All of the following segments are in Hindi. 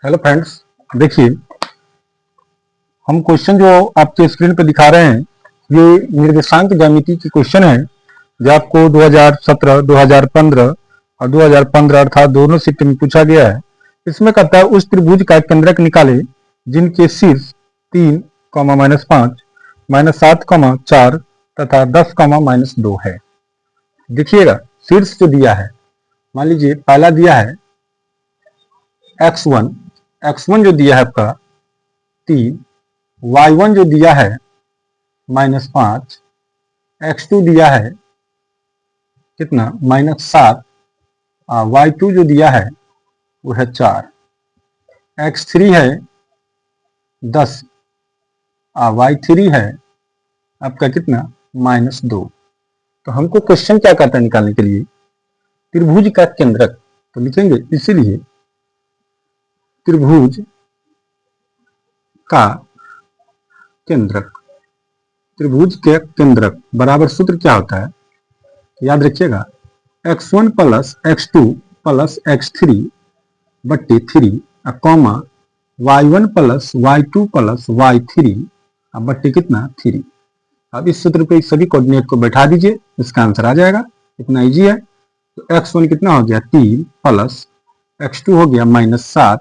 हेलो फ्रेंड्स, देखिए हम क्वेश्चन जो आपके स्क्रीन पे दिखा रहे हैं ये निर्देशांक ज्यामिति की क्वेश्चन है जो आपको 2017, 2015 और 2015 अर्थात दोनों शिफ्ट में पूछा गया है। इसमें कहता है उस त्रिभुज का केंद्रक निकाले जिनके शीर्ष 3, -5, -7, 4 तथा 10, -2 है। देखिएगा शीर्ष जो दिया है, मान लीजिए पहला दिया है x1 जो दिया है आपका 3, y1 जो दिया है -5, x2 दिया है कितना -7, y2 जो दिया है वो है 4, x3 है 10, y3 है आपका कितना -2। तो हमको क्वेश्चन क्या करता है निकालने के लिए, त्रिभुज का केंद्रक। तो लिखेंगे इसीलिए त्रिभुज का केंद्रक, त्रिभुज के केंद्रक बराबर सूत्र क्या होता है याद रखिएगा, x1 + x2 + x3 बट्टे 3 कॉमा y1 + y2 + y3 बट्टे कितना 3। अब इस सूत्र पे सभी कोऑर्डिनेट को बैठा दीजिए, इसका आंसर आ जाएगा। इतना इजी है। तो x1 कितना हो गया 3 प्लस x2 हो गया -7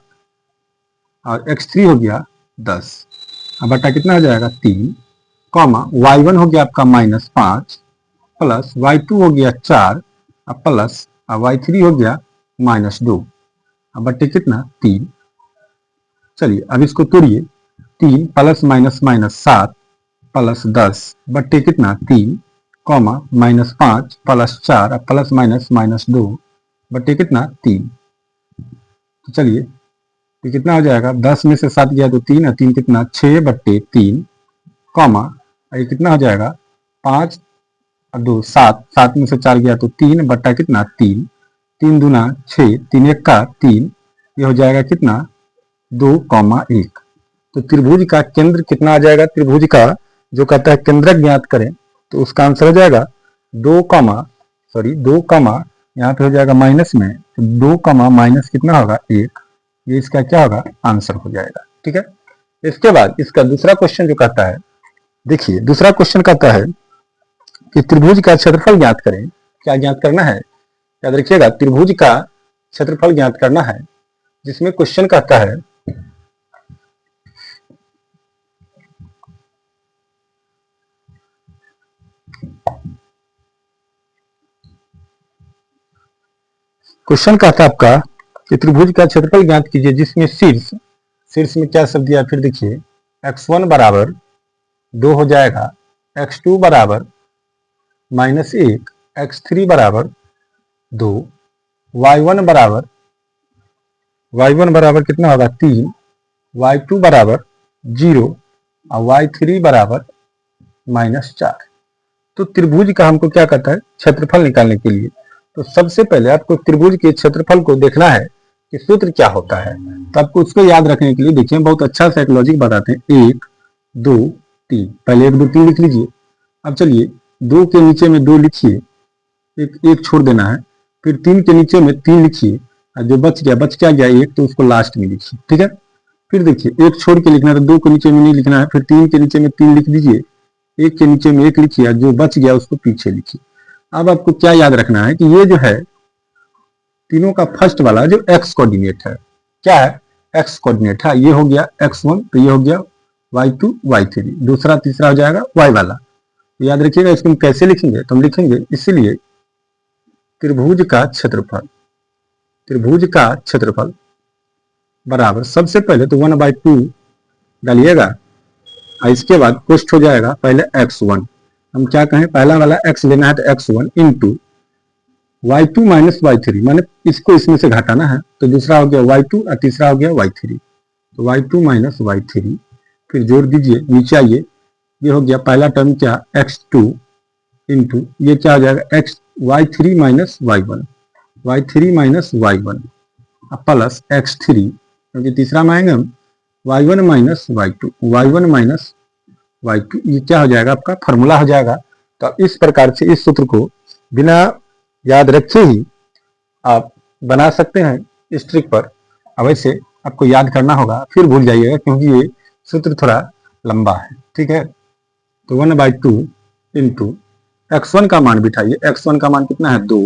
और x3 हो गया 10, अब बटा कितना हो जाएगा 3 कॉमा y1 हो गया आपका -5 प्लस y2 हो गया 4 प्लस y3 हो गया -2, अब बटे कितना 3। चलिए अब इसको तोड़िए, 3 +- 7 प्लस 10 बट्टे कितना 3 कॉमा -5 प्लस 4 प्लस -2 बट्टे कितना 3। तो चलिए ये कितना हो जाएगा, 10 में से 7 गया तो 3 और 3 कितना 6 बट्टे 3 कॉमा ये कितना हो जाएगा 5 और 2 7, 7 में से 4 गया तो 3 बट्टा कितना 3, 3 दूना 6, 3 1 का 3, ये हो जाएगा कितना 2, 1। तो त्रिभुज का केंद्र कितना आ जाएगा, त्रिभुज का जो कहता है केंद्रक ज्ञात करें तो उसका आंसर हो जाएगा 2, यहाँ पे हो जाएगा माइनस में, तो 2, माइनस कितना होगा 1, ये इसका क्या होगा आंसर हो जाएगा। ठीक है। इसके बाद इसका दूसरा क्वेश्चन जो कहता है, देखिए दूसरा क्वेश्चन कहता है कि त्रिभुज का क्षेत्रफल ज्ञात करें। क्या ज्ञात करना है याद रखिएगा, त्रिभुज का क्षेत्रफल ज्ञात करना है, जिसमें क्वेश्चन कहता है आपका कि त्रिभुज का क्षेत्रफल ज्ञात कीजिए जिसमें शीर्ष में क्या शब्द दिया, फिर देखिए x1 बराबर 2 हो जाएगा, x2 बराबर -1, x3 बराबर 2, y1 बराबर कितना होगा 3, y2 बराबर 0 और y3 बराबर -4। तो त्रिभुज का हमको क्या कहता है क्षेत्रफल निकालने के लिए, तो सबसे पहले आपको त्रिभुज के क्षेत्रफल को देखना है कि सूत्र क्या होता है। तो आपको उसको याद रखने के लिए देखिए बहुत अच्छा सा एक लॉजिक बताते हैं, 1 2 3, पहले 1 2 3 लिख लीजिए। अब चलिए 2 के नीचे में 2 लिखिए, एक छोड़ देना है, फिर 3 के नीचे में 3 लिखिए और जो बच क्या गया 1, तो उसको लास्ट में लिखिए। ठीक है। फिर देखिए 1 छोड़ के लिखना है, तो 2 के नीचे में नहीं लिखना है, फिर 3 के नीचे में 3 लिख दीजिए, 1 के नीचे में 1 लिखिए, जो बच गया उसको पीछे लिखिए। अब आपको क्या याद रखना है कि ये जो है तीनों का फर्स्ट वाला जो x कोऑर्डिनेट है, क्या है x कोऑर्डिनेट है, ये हो गया x1, तो ये हो गया y2 y3, दूसरा तीसरा हो जाएगा y वाला। तो याद रखिएगा इसको हम कैसे लिखेंगे, तो हम लिखेंगे इसीलिए त्रिभुज का क्षेत्रफल बराबर, सबसे पहले तो 1/2 डालिएगा और इसके बाद कोष्ठ हो जाएगा पहले x1, हम क्या कहें पहला वाला x लेना है तो x1 into y2 minus y3, माने इसको इसमें से घटाना है, तो दूसरा हो गया y2 और तीसरा हो गया y3, तो y2 माइनस y3, फिर जोड़ दीजिए नीचे आइए, ये हो गया पहला टर्म क्या x2 इंटू ये क्या हो जाएगा y3 minus y1 plus x3, क्योंकि तीसरा में आएंगे हम y1 माइनस y2, ये क्या हो जाएगा आपका फॉर्मूला हो जाएगा। तो इस प्रकार से इस सूत्र को बिना याद रखे ही आप बना सकते हैं इस ट्रिक पर। अब ऐसे आपको याद करना होगा, फिर भूल जाइएगा क्योंकि ये सूत्र थोड़ा लंबा है। ठीक है, तो 1/2 इंटू x1 का मान बिठाइए, x1 का मान कितना है 2,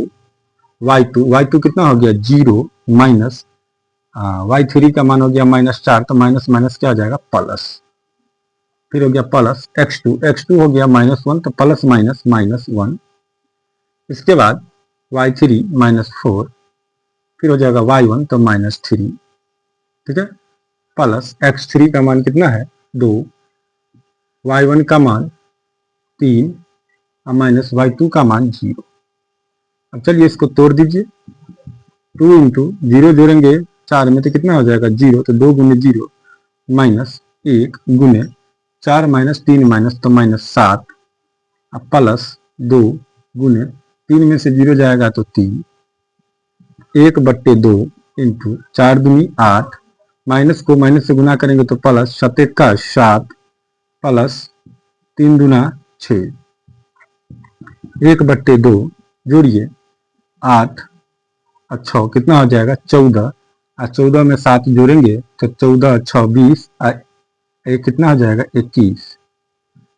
y2 कितना हो गया 0 माइनस y3 का मान हो गया -4, तो माइनस माइनस क्या हो जाएगा प्लस, फिर हो गया प्लस x2 हो गया -1, तो प्लस माइनस -1, इसके बाद y3 -4, फिर हो जाएगा y1 तो -3, ठीक है, प्लस x3 का मान कितना है 2, y1 का मान 3 और माइनस y2 का मान 0। अब चलिए इसको तोड़ दीजिए, 2 इंटू 0 जोड़ेंगे 4 में तो कितना हो जाएगा 0, तो 2 गुने 0 माइनस 1 गुने 4 माइनस 3 माइनस तो -7, अब प्लस 2 गुने 3 में से 0 जाएगा तो 3, 1/2 इंटू 4 दूनी 8, माइनस को माइनस से गुना करेंगे तो प्लस 7 का 7 प्लस 3 दूना 6, 1/2 जोड़िए 8 और 6 कितना हो जाएगा 14, और 14 में 7 जोड़ेंगे तो 14 6 20 और एक कितना हो जाएगा 21,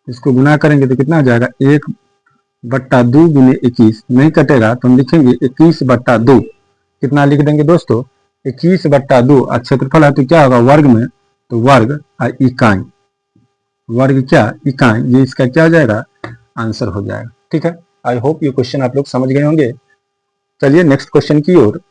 इसको गुना करेंगे तो कितना हो जाएगा 1/2 गुने 21, नहीं कटेगा तो हम लिखेंगे 21/2, कितना लिख देंगे दोस्तों 21/2, और क्षेत्रफल है तो क्या होगा वर्ग में, तो वर्ग और इकाई, वर्ग क्या इकाई, ये इसका क्या हो जाएगा आंसर हो जाएगा। ठीक है, आई होप ये क्वेश्चन आप लोग समझ गए होंगे। चलिए नेक्स्ट क्वेश्चन की ओर